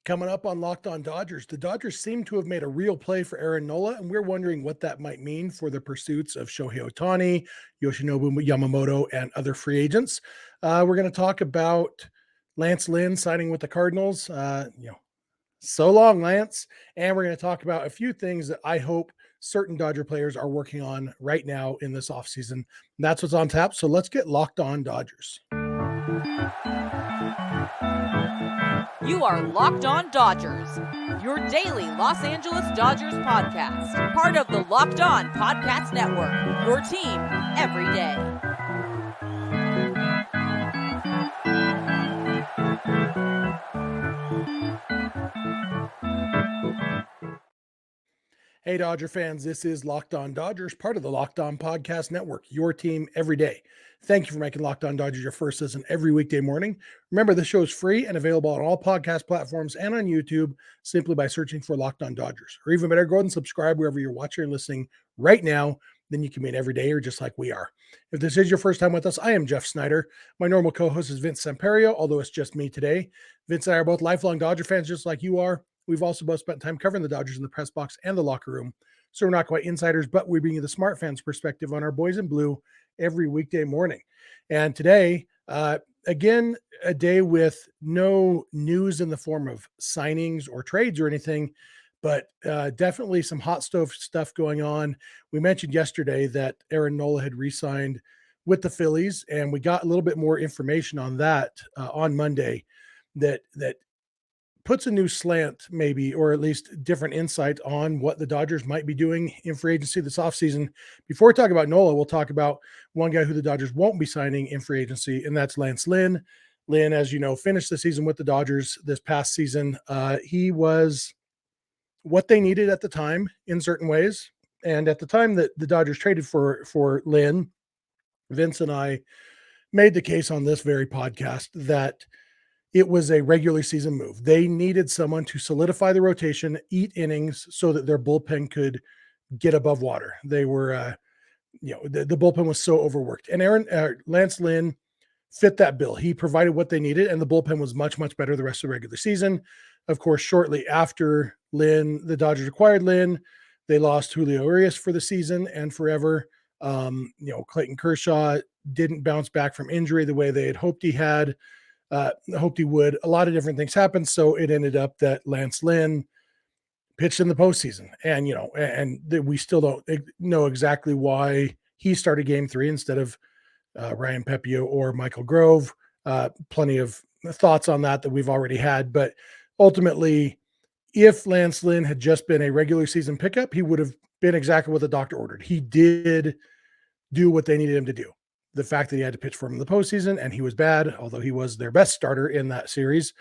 Coming up on Locked On Dodgers, the Dodgers seem to have made a real play for Aaron Nola, and we're wondering what that might mean for the pursuits of Shohei Ohtani, Yoshinobu Yamamoto, and other free agents. We're going to talk about Lance Lynn signing with the Cardinals. So long, Lance. And we're going to talk about a few things that I hope certain Dodger players are working on right now in this offseason. That's what's on tap. So let's get Locked On Dodgers. You are Locked On Dodgers, your daily Los Angeles Dodgers podcast. Part of the Locked On Podcast Network, your team every day. Hey, Dodger fans, this is Locked On Dodgers, part of the Locked On Podcast Network, your team every day. Thank you for making Locked On Dodgers your first listen every weekday morning. Remember, the show is free and available on all podcast platforms and on YouTube simply by searching for Locked On Dodgers. Or even better, go ahead and subscribe wherever you're watching or listening right now. Then you can be an everydayer just like we are. If this is your first time with us, I am Jeff Snider. My normal co-host is Vince Samperio, although it's just me today. Vince and I are both lifelong Dodger fans just like you are. We've also both spent time covering the Dodgers in the press box and the locker room. So we're not quite insiders, but we bring you the smart fans perspective on our boys in blue every weekday morning. And today, again, a day with no news in the form of signings or trades or anything, but definitely some hot stove stuff going on. We mentioned yesterday that Aaron Nola had re-signed with the Phillies, and we got a little bit more information on that on Monday that puts a new slant maybe, or at least different insight on what the Dodgers might be doing in free agency this offseason. Before we talk about Nola, we'll talk about one guy who the Dodgers won't be signing in free agency, and that's Lance Lynn. Lynn, as you know, finished the season with the Dodgers this past season. He was what they needed at the time in certain ways. And at the time that the Dodgers traded for Lynn, Vince and I made the case on this very podcast that it was a regular season move. They needed someone to solidify the rotation, eat innings so that their bullpen could get above water. They were, the bullpen was so overworked. And Lance Lynn fit that bill. He provided what they needed, and the bullpen was much, much better the rest of the regular season. Of course, shortly after the Dodgers acquired Lynn, they lost Julio Urias for the season and forever. Clayton Kershaw didn't bounce back from injury the way they had hoped he had. Hoped he would. A lot of different things happened, so it ended up that Lance Lynn pitched in the postseason, and we still don't know exactly why he started Game 3 instead of Ryan Pepio or Michael Grove. Plenty of thoughts on that we've already had, but ultimately, if Lance Lynn had just been a regular season pickup, he would have been exactly what the doctor ordered. He did do what they needed him to do. The fact that he had to pitch for him in the postseason and he was bad, although he was their best starter in that series,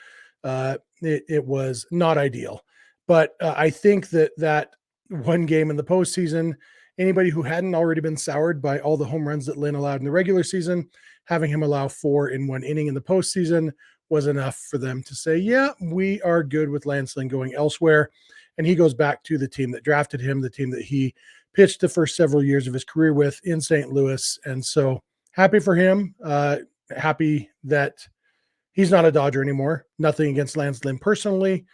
it was not ideal. But I think that one game in the postseason, anybody who hadn't already been soured by all the home runs that Lynn allowed in the regular season, having him allow 4 in one inning in the postseason was enough for them to say, yeah, we are good with Lance Lynn going elsewhere. And he goes back to the team that drafted him, the team that he pitched the first several years of his career with in St. Louis. And so happy for him. Happy that he's not a Dodger anymore. Nothing against Lance Lynn personally,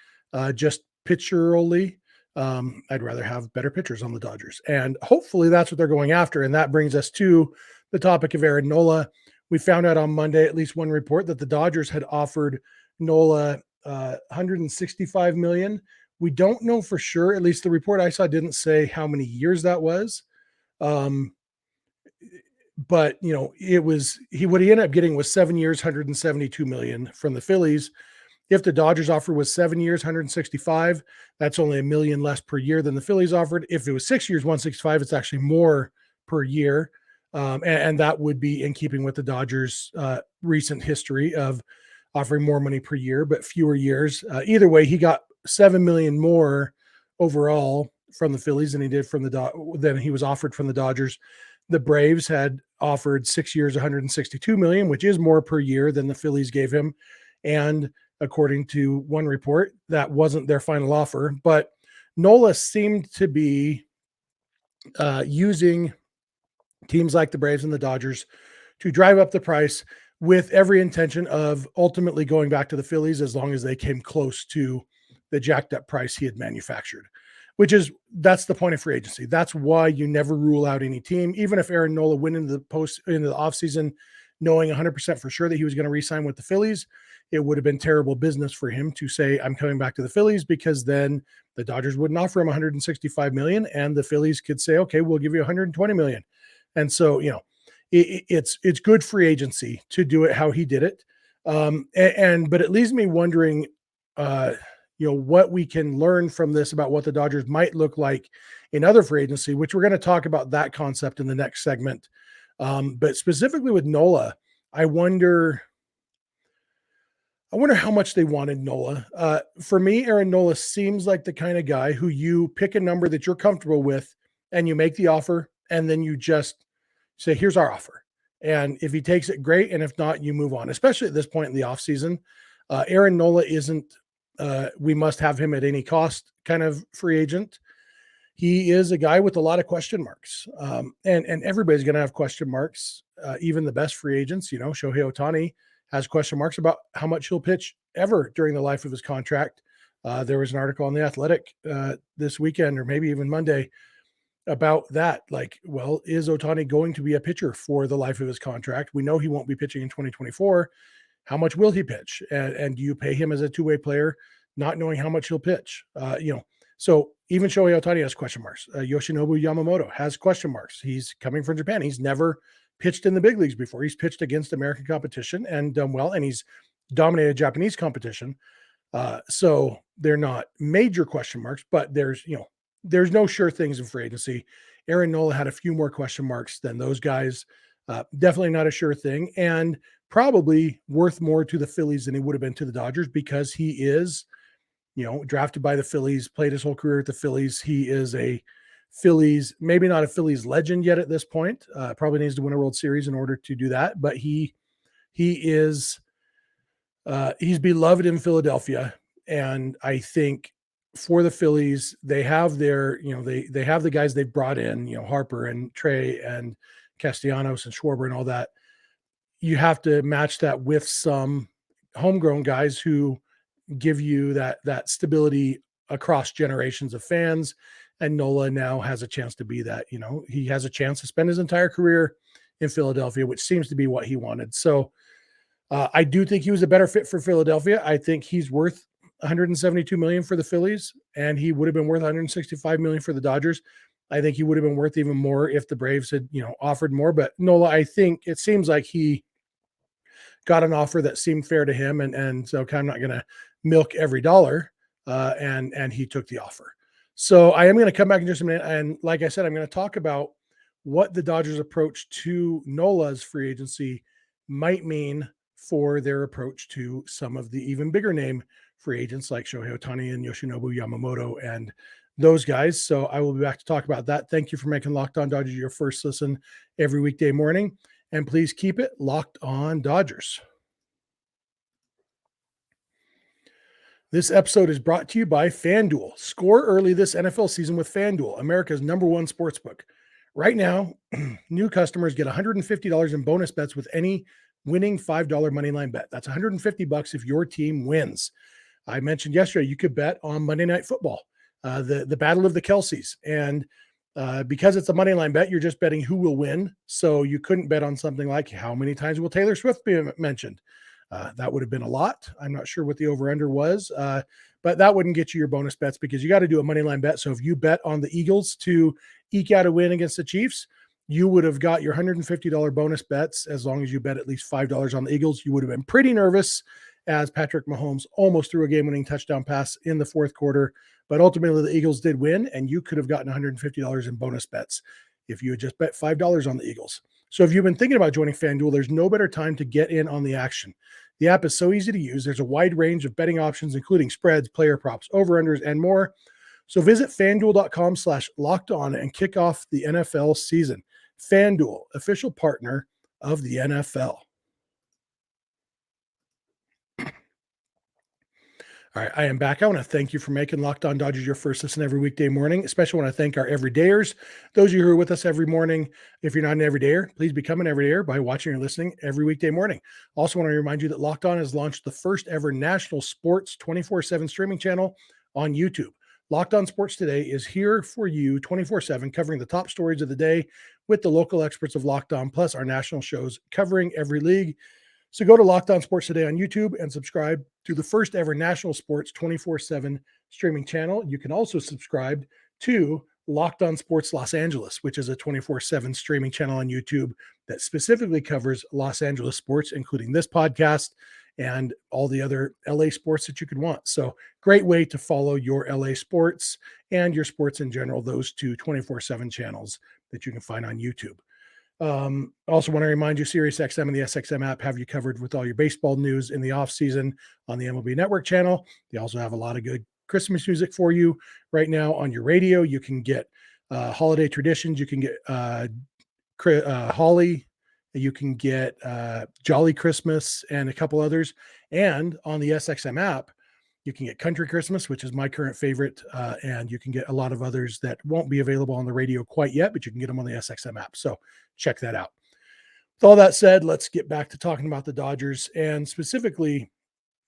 just pitcherally. I'd rather have better pitchers on the Dodgers. And hopefully that's what they're going after. And that brings us to the topic of Aaron Nola. We found out on Monday, at least one report, that the Dodgers had offered Nola $165 million. We don't know for sure. At least the report I saw didn't say how many years that was. But what he ended up getting was 7 years, $172 million from the Phillies. If the Dodgers offer was 7 years, $165, that's only $1 million less per year than the Phillies offered. If it was 6 years, $165, it's actually more per year. And that would be in keeping with the Dodgers' recent history of offering more money per year, but fewer years. Either way, he got $7 million more overall from the Phillies than he did than he was offered from the Dodgers. The Braves had offered 6 years, $162 million, which is more per year than the Phillies gave him. And according to one report, that wasn't their final offer. But Nola seemed to be using teams like the Braves and the Dodgers to drive up the price with every intention of ultimately going back to the Phillies as long as they came close to the jacked up price he had manufactured, that's the point of free agency. That's why you never rule out any team. Even if Aaron Nola went into the offseason knowing 100% for sure that he was going to re-sign with the Phillies, it would have been terrible business for him to say, I'm coming back to the Phillies, because then the Dodgers wouldn't offer him $165 million and the Phillies could say, okay, we'll give you $120 million. And so, it's good free agency to do it how he did it. But it leaves me wondering, what we can learn from this about what the Dodgers might look like in other free agency, which we're going to talk about that concept in the next segment. But specifically with Nola, I wonder how much they wanted Nola. For me, Aaron Nola seems like the kind of guy who you pick a number that you're comfortable with and you make the offer, and then you just say, here's our offer. And if he takes it, great. And if not, you move on, especially at this point in the offseason. Aaron Nola isn't, we must have him at any cost kind of free agent. He is a guy with a lot of question marks. And everybody's going to have question marks, even the best free agents. Shohei Ohtani has question marks about how much he'll pitch ever during the life of his contract. There was an article on The Athletic this weekend, or maybe even Monday, about that. Like, well, is Ohtani going to be a pitcher for the life of his contract? We know he won't be pitching in 2024. How much will he pitch? And do you pay him as a two-way player, not knowing how much he'll pitch? So even Shohei Ohtani has question marks. Yoshinobu Yamamoto has question marks. He's coming from Japan. He's never pitched in the big leagues before. He's pitched against American competition and done well, and he's dominated Japanese competition. So they're not major question marks, but there's no sure things in free agency. Aaron Nola had a few more question marks than those guys. Definitely not a sure thing, and probably worth more to the Phillies than he would have been to the Dodgers, because he is, drafted by the Phillies, played his whole career at the Phillies. He is a Phillies, maybe not a Phillies legend yet at this point. Probably needs to win a World Series in order to do that. But he is, he's beloved in Philadelphia. And I think for the Phillies, they have their, they have the guys they've brought in, Harper and Trey and Castellanos and Schwarber and all that. You have to match that with some homegrown guys who give you that stability across generations of fans. And Nola now has a chance to be that. He has a chance to spend his entire career in Philadelphia, which seems to be what he wanted. So I do think he was a better fit for Philadelphia. I think he's worth $172 million for the Phillies, and he would have been worth $165 million for the Dodgers. I think he would have been worth even more if the Braves had, offered more. But Nola, I think it seems like he got an offer that seemed fair to him, and so I'm not going to milk every dollar, and he took the offer. So I am going to come back in just a minute, and like I said, I'm going to talk about what the Dodgers' approach to Nola's free agency might mean for their approach to some of the even bigger name free agents like Shohei Ohtani and Yoshinobu Yamamoto and those guys. So I will be back to talk about that. Thank you for making Locked On Dodgers your first listen every weekday morning, and please keep it Locked On Dodgers. This episode is brought to you by FanDuel. Score early this NFL season with FanDuel, America's number one sportsbook. Right now, new customers get $150 in bonus bets with any winning $5 moneyline bet. That's $150 if your team wins. I mentioned yesterday you could bet on Monday Night Football, the Battle of the Kelseys. And because it's a moneyline bet, you're just betting who will win. So you couldn't bet on something like how many times will Taylor Swift be mentioned. That would have been a lot. I'm not sure what the over-under was, but that wouldn't get you your bonus bets because you got to do a money line bet. So if you bet on the Eagles to eke out a win against the Chiefs, you would have got your $150 bonus bets as long as you bet at least $5 on the Eagles. You would have been pretty nervous as Patrick Mahomes almost threw a game-winning touchdown pass in the fourth quarter, but ultimately the Eagles did win, and you could have gotten $150 in bonus bets if you had just bet $5 on the Eagles. So if you've been thinking about joining FanDuel, there's no better time to get in on the action. The app is so easy to use. There's a wide range of betting options, including spreads, player props, over-unders, and more. So visit FanDuel.com/lockedon and kick off the NFL season. FanDuel, official partner of the NFL. All right, I am back. I want to thank you for making Locked On Dodgers your first listen every weekday morning. Especially want to thank our everydayers, those of you who are with us every morning. If you're not an everydayer, please become an everydayer by watching or listening every weekday morning. Also want to remind you that Locked On has launched the first ever national sports 24/7 streaming channel on YouTube. Locked On Sports Today is here for you 24/7, covering the top stories of the day with the local experts of Locked On, plus our national shows covering every league. So go to Locked On Sports Today on YouTube and subscribe to the first ever national sports 24/7 streaming channel. You can also subscribe to Locked On Sports Los Angeles, which is a 24/7 streaming channel on YouTube that specifically covers Los Angeles sports, including this podcast and all the other LA sports that you could want. So great way to follow your LA sports and your sports in general, those two 24/7 channels that you can find on YouTube. Also want to remind you, SiriusXM and the SXM app have you covered with all your baseball news in the offseason on the MLB Network channel. They also have a lot of good Christmas music for you right now on your radio. You can get holiday traditions. You can get Holly. You can get Jolly Christmas and a couple others. And on the SXM app, you can get Country Christmas, which is my current favorite. And you can get a lot of others that won't be available on the radio quite yet, but you can get them on the SXM app. So check that out. With all that said, let's get back to talking about the Dodgers, and specifically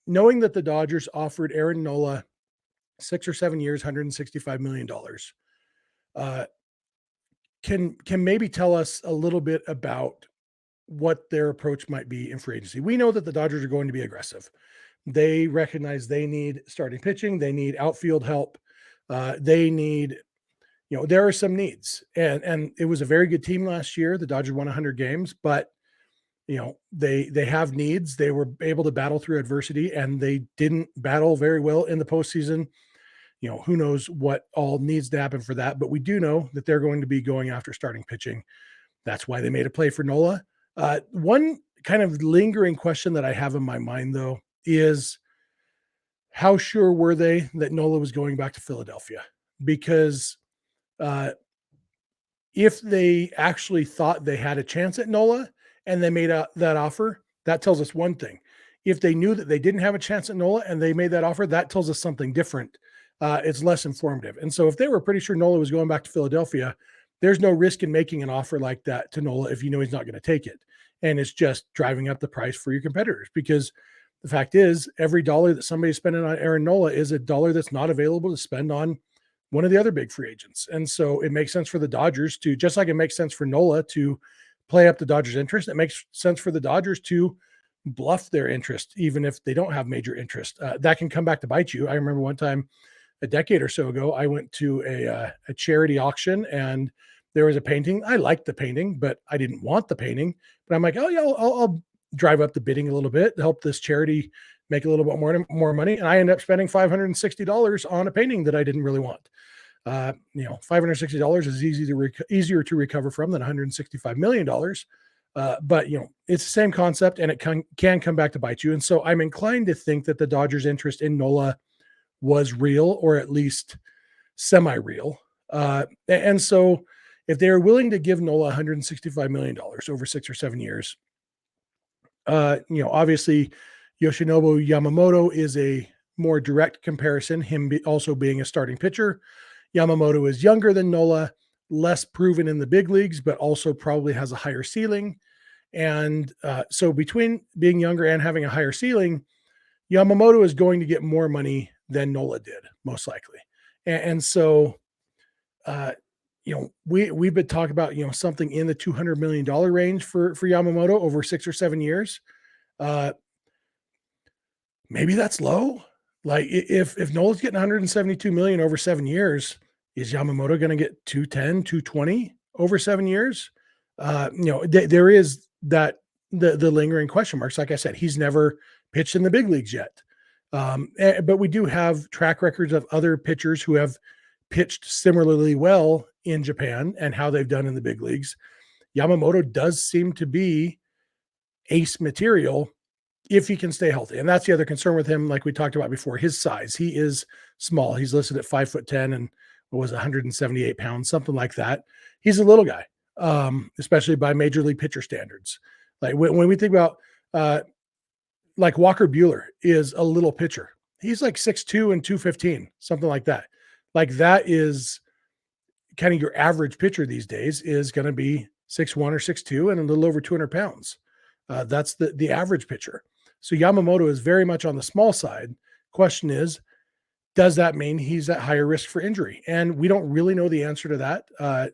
knowing that the Dodgers offered Aaron Nola 6 or 7 years, $165 million. Can maybe tell us a little bit about what their approach might be in free agency. We know that the Dodgers are going to be aggressive. They recognize they need starting pitching. They need outfield help. They need, there are some needs, and it was a very good team last year. The Dodgers won 100 games, but they have needs. They were able to battle through adversity, and they didn't battle very well in the postseason. Who knows what all needs to happen for that, but we do know that they're going to be going after starting pitching. That's why they made a play for Nola. One kind of lingering question that I have in my mind, though, is how sure were they that Nola was going back to Philadelphia? Because if they actually thought they had a chance at Nola and they made that offer, that tells us one thing. If they knew that they didn't have a chance at Nola and they made that offer, that tells us something different. It's less informative. And so if they were pretty sure Nola was going back to Philadelphia, there's no risk in making an offer like that to Nola if you know he's not going to take it. And it's just driving up the price for your competitors, because the fact is every dollar that somebody's spending on Aaron Nola is a dollar that's not available to spend on one of the other big free agents. And so it makes sense for the Dodgers to, just like it makes sense for Nola to play up the Dodgers' interest, it makes sense for the Dodgers to bluff their interest, even if they don't have major interest. That can come back to bite you. I remember one time a decade or so ago, I went to a charity auction, and there was a painting. I liked the painting, but I didn't want the painting. But I'm like, oh yeah, I'll drive up the bidding a little bit to help this charity make a little bit more money. And I ended up spending $560 on a painting that I didn't really want. $560 is easier to recover from than $165 million. But it's the same concept, and it can come back to bite you. And so I'm inclined to think that the Dodgers' interest in Nola was real, or at least semi-real. And so if they're willing to give Nola $165 million over 6 or 7 years, obviously Yoshinobu Yamamoto is a more direct comparison, him also being a starting pitcher. Yamamoto is younger than Nola, less proven in the big leagues, but also probably has a higher ceiling. And so between being younger and having a higher ceiling, Yamamoto is going to get more money than Nola did, most likely. And so, we've been talking about, something in the $200 million range for Yamamoto over 6 or 7 years. Maybe that's low. Like if Nola's getting 172 million over 7 years, is Yamamoto going to get 210, 220 over 7 years? There is that the lingering question marks. Like I said, he's never pitched in the big leagues yet. But we do have track records of other pitchers who have pitched similarly well in Japan and how they've done in the big leagues. Yamamoto does seem to be ace material if he can stay healthy. And that's the other concern with him. Like we talked about before, his size, he is small. He's listed at 5'10" and was 178 pounds, something like that. He's a little guy, especially by major league pitcher standards. Like when we think about, like Walker Buehler is a little pitcher. He's like 6'2" and 215, something like that. Like that is kind of your average pitcher these days is going to be 6'1" or 6'2" and a little over 200 pounds. That's the average pitcher. So Yamamoto is very much on the small side. Question is, does that mean he's at higher risk for injury? And we don't really know the answer to that.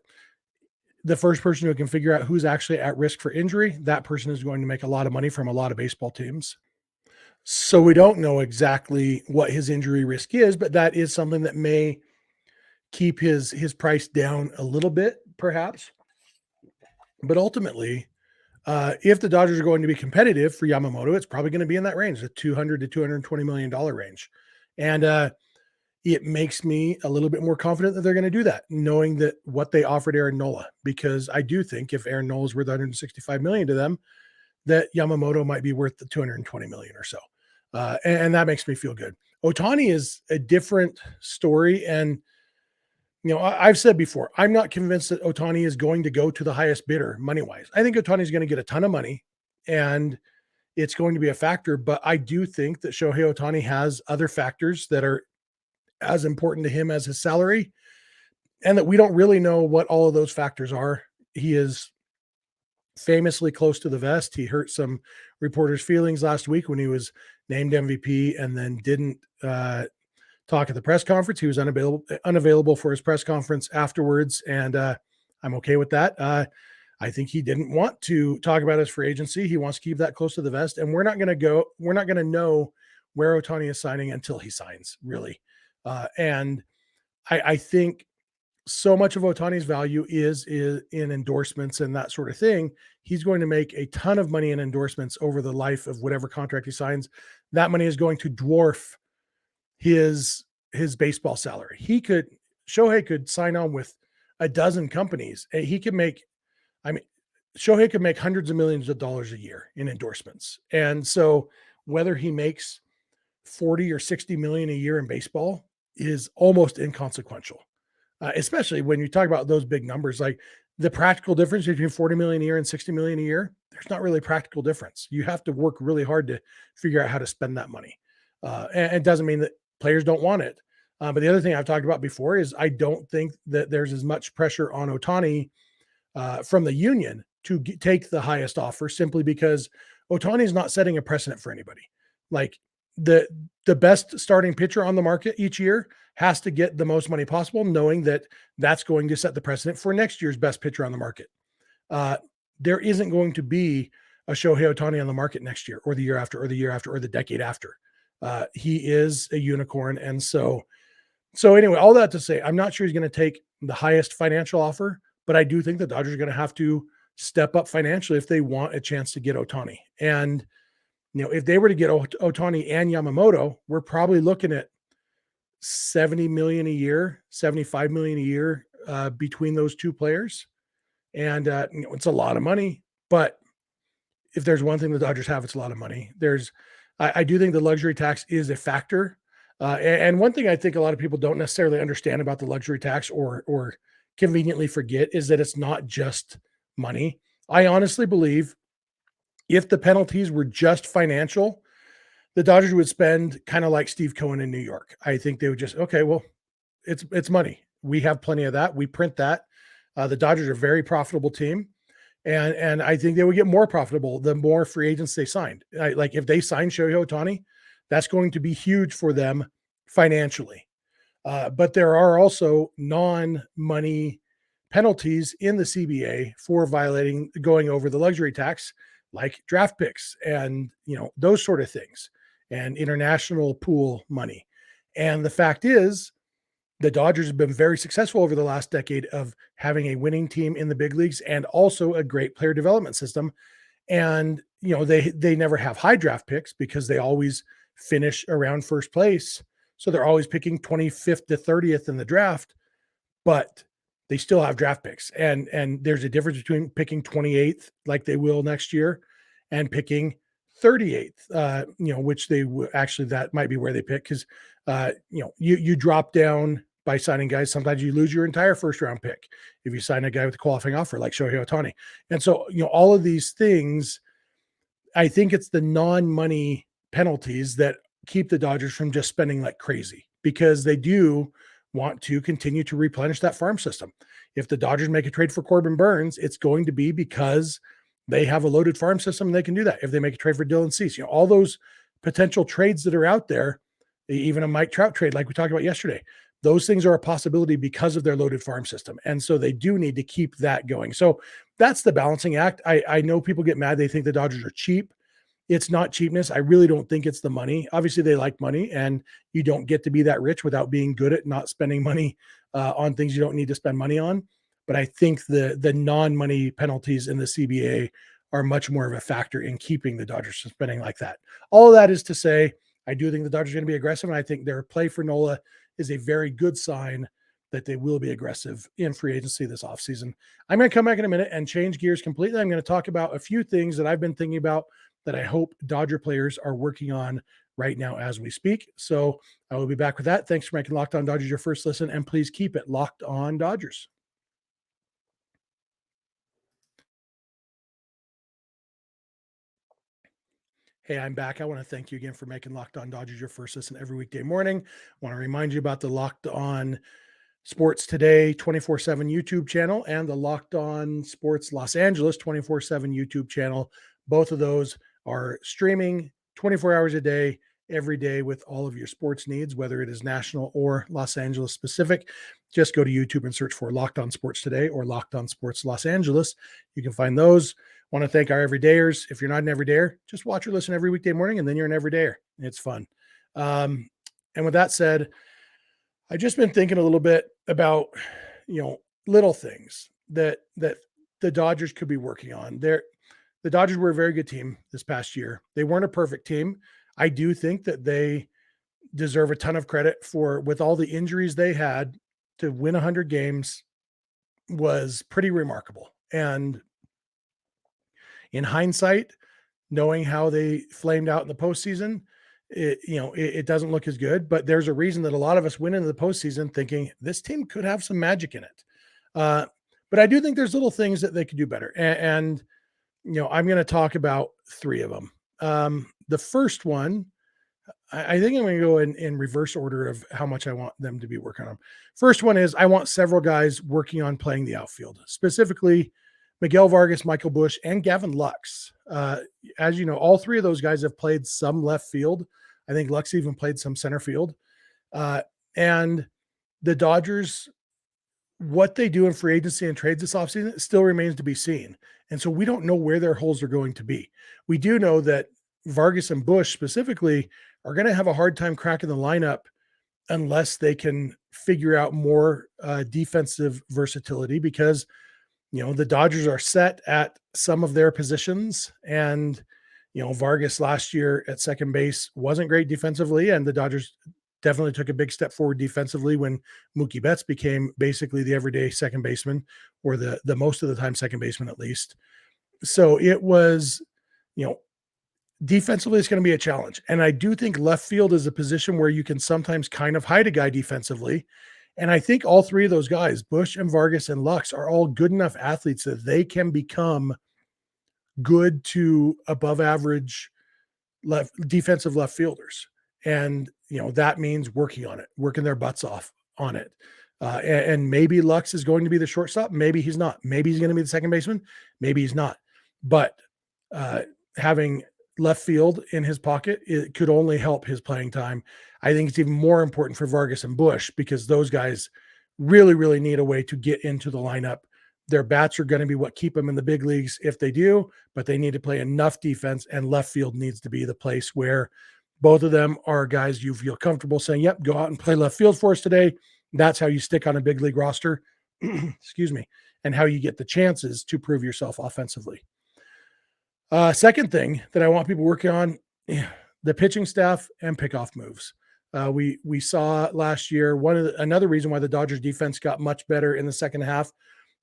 The first person who can figure out who's actually at risk for injury, that person is going to make a lot of money from a lot of baseball teams. So we don't know exactly what his injury risk is, but that is something that may keep his price down a little bit, perhaps. But ultimately, if the Dodgers are going to be competitive for Yamamoto, it's probably going to be in that range, the $200 to $220 million range. And it makes me a little bit more confident that they're going to do that, knowing that what they offered Aaron Nola, because I do think if Aaron Nola is worth $165 million to them, that Yamamoto might be worth the $220 million or so. And that makes me feel good. Ohtani is a different story. And, I've said before, I'm not convinced that Ohtani is going to go to the highest bidder money-wise. I think Ohtani is going to get a ton of money and it's going to be a factor, but I do think that Shohei Ohtani has other factors that are as important to him as his salary, and that we don't really know what all of those factors are. He is famously close to the vest. He hurt some reporters' feelings last week when he was named MVP and then didn't talk at the press conference. He was unavailable for his press conference afterwards, and I'm okay with that. I think he didn't want to talk about his free agency. He wants to keep that close to the vest, and we're not going to know where Ohtani is signing until he signs, really. And I think so much of Ohtani's value is in endorsements and that sort of thing. He's going to make a ton of money in endorsements over the life of whatever contract he signs. That money is going to dwarf his baseball salary. Shohei could sign on with a dozen companies. Shohei could make hundreds of millions of dollars a year in endorsements. And so whether he makes 40 or 60 million a year in baseball is almost inconsequential, especially when you talk about those big numbers. Like the practical difference between 40 million a year and 60 million a year, there's not really a practical difference. You have to work really hard to figure out how to spend that money. And it doesn't mean that players don't want it. But the other thing I've talked about before is I don't think that there's as much pressure on Ohtani from the union to take the highest offer, simply because Ohtani is not setting a precedent for anybody. Like the best starting pitcher on the market each year has to get the most money possible, knowing that that's going to set the precedent for next year's best pitcher on the market. There isn't going to be a Shohei Ohtani on the market next year or the year after or the year after or the decade after. He is a unicorn. And so anyway, all that to say, I'm not sure he's going to take the highest financial offer, but I do think the Dodgers are going to have to step up financially if they want a chance to get Ohtani. And, if they were to get Ohtani and Yamamoto, we're probably looking at 70 million a year, 75 million a year between those two players. And, it's a lot of money, but if there's one thing the Dodgers have, it's a lot of money. I do think the luxury tax is a factor. And one thing I think a lot of people don't necessarily understand about the luxury tax or conveniently forget is that it's not just money. I honestly believe if the penalties were just financial, the Dodgers would spend kind of like Steve Cohen in New York. I think they would just, okay, well, it's money. We have plenty of that. We print that. The Dodgers are a very profitable team. And I think they would get more profitable the more free agents they signed. Like if they sign Shohei Ohtani, that's going to be huge for them financially. But there are also non-money penalties in the CBA for going over the luxury tax, like draft picks and, those sort of things, and international pool money. And the fact is, the Dodgers have been very successful over the last decade of having a winning team in the big leagues and also a great player development system. And, they never have high draft picks because they always finish around first place. So they're always picking 25th to 30th in the draft, but they still have draft picks. And there's a difference between picking 28th, like they will next year, and picking 38th, which they actually, that might be where they pick. Cause you drop down by signing guys. Sometimes you lose your entire first round pick if you sign a guy with a qualifying offer like Shohei Ohtani. And so, all of these things, I think it's the non-money penalties that keep the Dodgers from just spending like crazy, because they do want to continue to replenish that farm system. If the Dodgers make a trade for Corbin Burns, it's going to be because they have a loaded farm system and they can do that. If they make a trade for Dylan Cease, all those potential trades that are out there, even a Mike Trout trade, like we talked about yesterday. Those things are a possibility because of their loaded farm system. And so they do need to keep that going. So that's the balancing act. I know people get mad. They think the Dodgers are cheap. It's not cheapness. I really don't think it's the money. Obviously, they like money, and you don't get to be that rich without being good at not spending money on things you don't need to spend money on. But I think the non-money penalties in the CBA are much more of a factor in keeping the Dodgers from spending like that. All of that is to say, I do think the Dodgers are going to be aggressive, and I think their play for Nola is a very good sign that they will be aggressive in free agency this offseason. I'm going to come back in a minute and change gears completely. I'm going to talk about a few things that I've been thinking about that I hope Dodger players are working on right now as we speak. So I will be back with that. Thanks for making Locked On Dodgers your first listen, and please keep it Locked On Dodgers. Hey, I'm back. I want to thank you again for making Locked On Dodgers your first listen every weekday morning. I want to remind you about the Locked On Sports Today 24/7 YouTube channel and the Locked On Sports Los Angeles 24/7 YouTube channel. Both of those are streaming 24 hours a day, every day, with all of your sports needs, whether it is national or Los Angeles specific. Just go to YouTube and search for Locked On Sports Today or Locked On Sports Los Angeles. You can find those. Want to thank our everydayers. If you're not an everydayer, just watch or listen every weekday morning, and then you're an everydayer. It's fun. And with that said, I've just been thinking a little bit about, little things that the Dodgers could be working on. The Dodgers were a very good team this past year. They weren't a perfect team. I do think that they deserve a ton of credit for, with all the injuries they had, to win 100 games was pretty remarkable. And in hindsight, knowing how they flamed out in the postseason, it doesn't look as good, but there's a reason that a lot of us went into the postseason thinking this team could have some magic in it. But I do think there's little things that they could do better. And I'm going to talk about three of them. The first one, I think I'm going to go in reverse order of how much I want them to be working on. First one is I want several guys working on playing the outfield, specifically Miguel Vargas, Michael Busch, and Gavin Lux. As you know, all three of those guys have played some left field. I think Lux even played some center field. And the Dodgers, what they do in free agency and trades this offseason still remains to be seen. And so we don't know where their holes are going to be. We do know that Vargas and Busch specifically are going to have a hard time cracking the lineup unless they can figure out more defensive versatility, because the Dodgers are set at some of their positions, and Vargas last year at second base wasn't great defensively, and the Dodgers definitely took a big step forward defensively when Mookie Betts became basically the everyday second baseman, or the most of the time second baseman at least. So it was, defensively it's going to be a challenge. And I do think left field is a position where you can sometimes kind of hide a guy defensively. And I think all three of those guys, Busch and Vargas and Lux, are all good enough athletes that they can become good to above average defensive left fielders. And, that means working on it, working their butts off on it. And maybe Lux is going to be the shortstop. Maybe he's not. Maybe he's going to be the second baseman. Maybe he's not. But having left field in his pocket, it could only help his playing time. I think it's even more important for Vargas and Busch, because those guys really, really need a way to get into the lineup. Their bats are going to be what keep them in the big leagues if they do, but they need to play enough defense, and left field needs to be the place where both of them are guys you feel comfortable saying, yep, go out and play left field for us today. That's how you stick on a big league roster, excuse me, and how you get the chances to prove yourself offensively. Second thing that I want people working on, the pitching staff and pickoff moves. We saw last year, another reason why the Dodgers defense got much better in the second half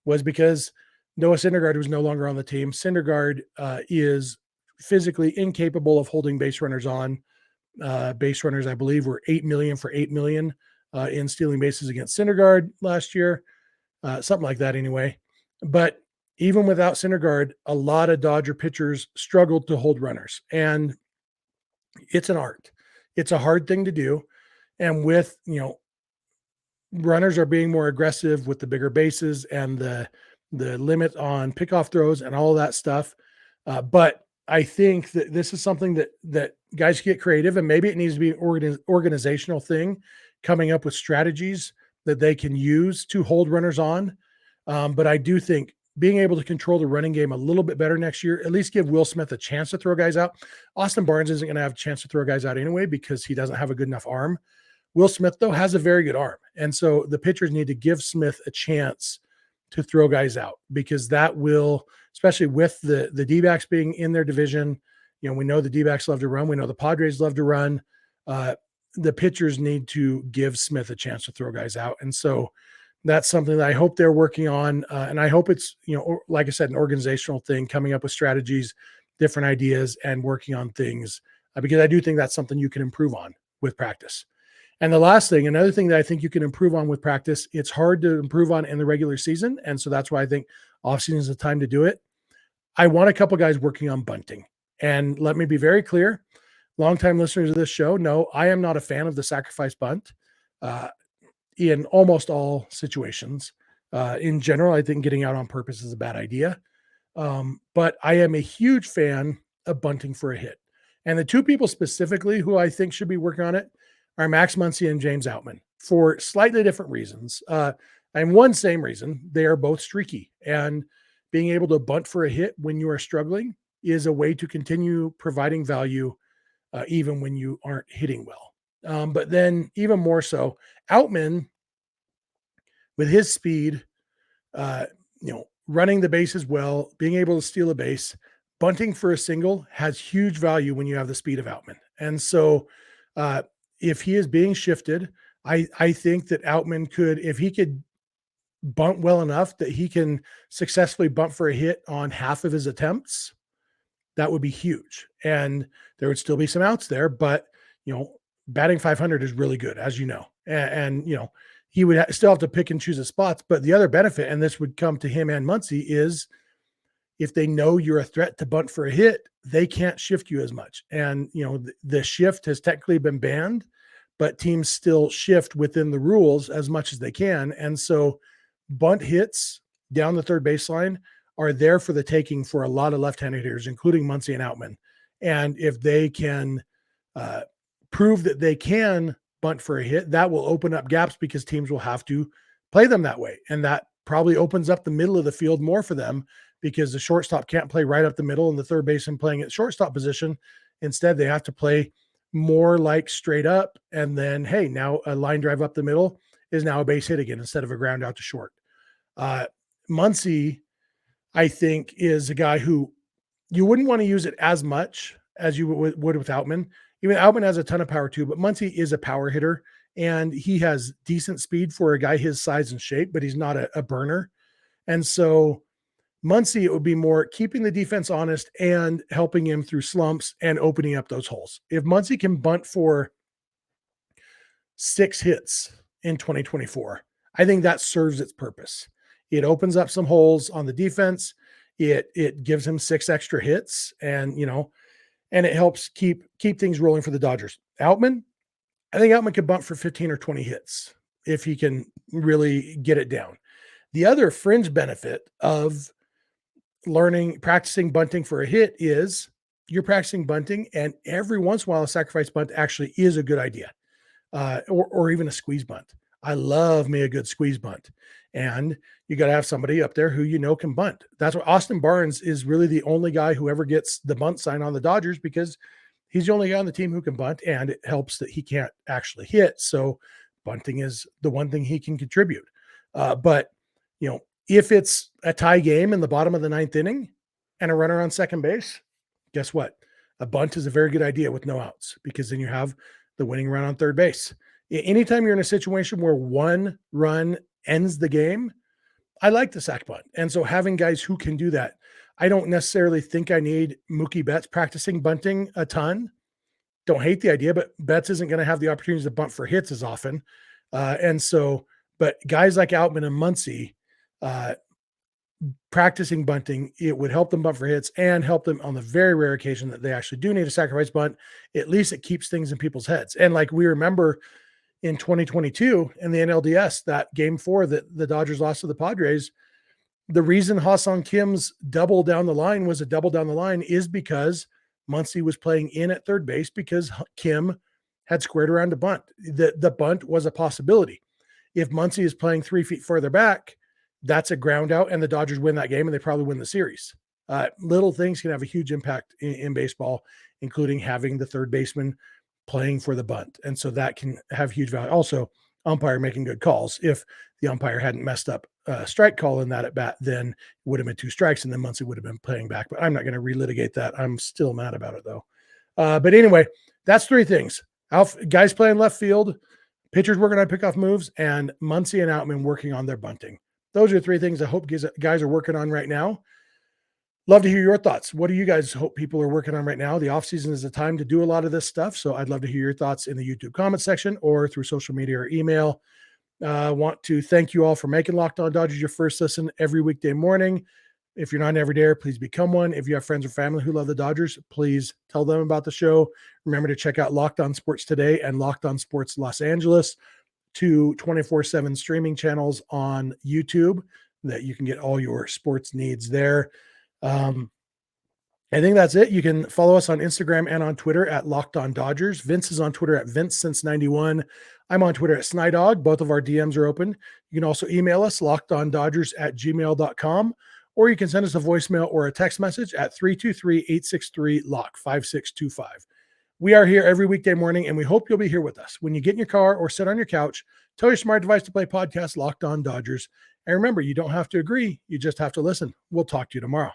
was because Noah Syndergaard was no longer on the team. Syndergaard is physically incapable of holding base runners on. Base runners, I believe, were $8 million for $8 million in stealing bases against Syndergaard last year, something like that anyway. But even without Syndergaard, a lot of Dodger pitchers struggled to hold runners, and it's an art. It's a hard thing to do. And with, runners are being more aggressive with the bigger bases and the limit on pickoff throws and all that stuff. But I think that this is something that guys get creative, and maybe it needs to be an organizational thing, coming up with strategies that they can use to hold runners on. But I do think being able to control the running game a little bit better next year, at least give Will Smith a chance to throw guys out. Austin Barnes isn't going to have a chance to throw guys out anyway because he doesn't have a good enough arm. Will Smith, though, has a very good arm. And so the pitchers need to give Smith a chance to throw guys out, because that will, especially with the D-backs being in their division, we know the D-backs love to run. We know the Padres love to run. The pitchers need to give Smith a chance to throw guys out. And so that's something that I hope they're working on. And I hope it's, like I said, an organizational thing, coming up with strategies, different ideas, and working on things, because I do think that's something you can improve on with practice. And the last thing, another thing that I think you can improve on with practice, it's hard to improve on in the regular season. And so that's why I think offseason is the time to do it. I want a couple guys working on bunting. And let me be very clear, longtime listeners of this show know I am not a fan of the sacrifice bunt in almost all situations. In general, I think getting out on purpose is a bad idea. But I am a huge fan of bunting for a hit. And the two people specifically who I think should be working on it are Max Muncy and James Outman, for slightly different reasons. And one same reason, they are both streaky. And being able to bunt for a hit when you are struggling is a way to continue providing value even when you aren't hitting well. But then even more so, Outman, with his speed, running the bases well, being able to steal a base, bunting for a single has huge value when you have the speed of Outman. And so if he is being shifted, I think that Outman could, if he could bunt well enough that he can successfully bunt for a hit on half of his attempts, that would be huge. And there would still be some outs there, but, batting 500 is really good, as you know. And he would still have to pick and choose his spots. But the other benefit, and this would come to him and Muncy, is if they know you're a threat to bunt for a hit, they can't shift you as much. And, the shift has technically been banned, but teams still shift within the rules as much as they can. And so bunt hits down the third baseline are there for the taking for a lot of left-handed hitters, including Muncy and Outman. And if they can prove that they can bunt for a hit, that will open up gaps because teams will have to play them that way. And that probably opens up the middle of the field more for them, because the shortstop can't play right up the middle and the third baseman playing at shortstop position. Instead, they have to play more like straight up. And then, hey, now a line drive up the middle is now a base hit again instead of a ground out to short. Muncy, I think, is a guy who you wouldn't want to use it as much as you would with Outman. Even Outman has a ton of power too, but Muncy is a power hitter, and he has decent speed for a guy his size and shape, but he's not a burner. And so Muncy, it would be more keeping the defense honest and helping him through slumps and opening up those holes. If Muncy can bunt for 6 hits in 2024, I think that serves its purpose. It opens up some holes on the defense. It gives him 6 extra hits, and and it helps keep things rolling for the Dodgers. Outman, I think Outman could bunt for 15 or 20 hits if he can really get it down. The other fringe benefit of practicing bunting for a hit is you're practicing bunting, and every once in a while a sacrifice bunt actually is a good idea, or even a squeeze bunt. I love me a good squeeze bunt, and you got to have somebody up there who can bunt. That's what Austin Barnes is really the only guy who ever gets the bunt sign on the Dodgers, because he's the only guy on the team who can bunt, and it helps that he can't actually hit. So bunting is the one thing he can contribute. But if it's a tie game in the bottom of the 9th inning and a runner on second base, guess what? A bunt is a very good idea with no outs, because then you have the winning run on third base. Anytime you're in a situation where one run ends the game, I like the sac bunt. And so having guys who can do that, I don't necessarily think I need Mookie Betts practicing bunting a ton. Don't hate the idea, but Betts isn't going to have the opportunities to bunt for hits as often. But guys like Outman and Muncy, practicing bunting, it would help them bunt for hits and help them on the very rare occasion that they actually do need a sacrifice bunt. At least it keeps things in people's heads. And like we remember in 2022 in the NLDS, that game 4 that the Dodgers lost to the Padres, The reason Ha-Seong Kim's double down the line was a double down the line is because Muncy was playing in at third base because Kim had squared around a bunt. The bunt was a possibility. If Muncy is playing 3 feet further back, that's a ground out, and the Dodgers win that game, and they probably win the series. Little things can have a huge impact in baseball, including having the third baseman playing for the bunt. And so that can have huge value. Also, umpire making good calls. If the umpire hadn't messed up a strike call in that at bat, then it would have been 2 strikes, and then Muncy would have been playing back. But I'm not going to relitigate that. I'm still mad about it, though. But anyway, that's 3 things. Guys playing left field, pitchers working on pickoff moves, and Muncy and Outman working on their bunting. Those are 3 things I hope guys are working on right now. Love to hear your thoughts. What do you guys hope people are working on right now? The offseason is the time to do a lot of this stuff. So I'd love to hear your thoughts in the YouTube comment section or through social media or email. Want to thank you all for making Locked On Dodgers your first listen every weekday morning. If you're not an everydayer, please become one. If you have friends or family who love the Dodgers, please tell them about the show. Remember to check out Locked On Sports Today and Locked On Sports Los Angeles, 2 24/7 streaming channels on YouTube that you can get all your sports needs there. I think that's it. You can follow us on Instagram and on Twitter at Locked On Dodgers. Vince is on Twitter at VinceSince91. I'm on Twitter at Snydog. Both of our DMs are open. You can also email us lockedondodgers@gmail.com, or you can send us a voicemail or a text message at 323-863-LOCK 5625. We are here every weekday morning, and we hope you'll be here with us. When you get in your car or sit on your couch, tell your smart device to play podcast Locked On Dodgers. And remember, you don't have to agree. You just have to listen. We'll talk to you tomorrow.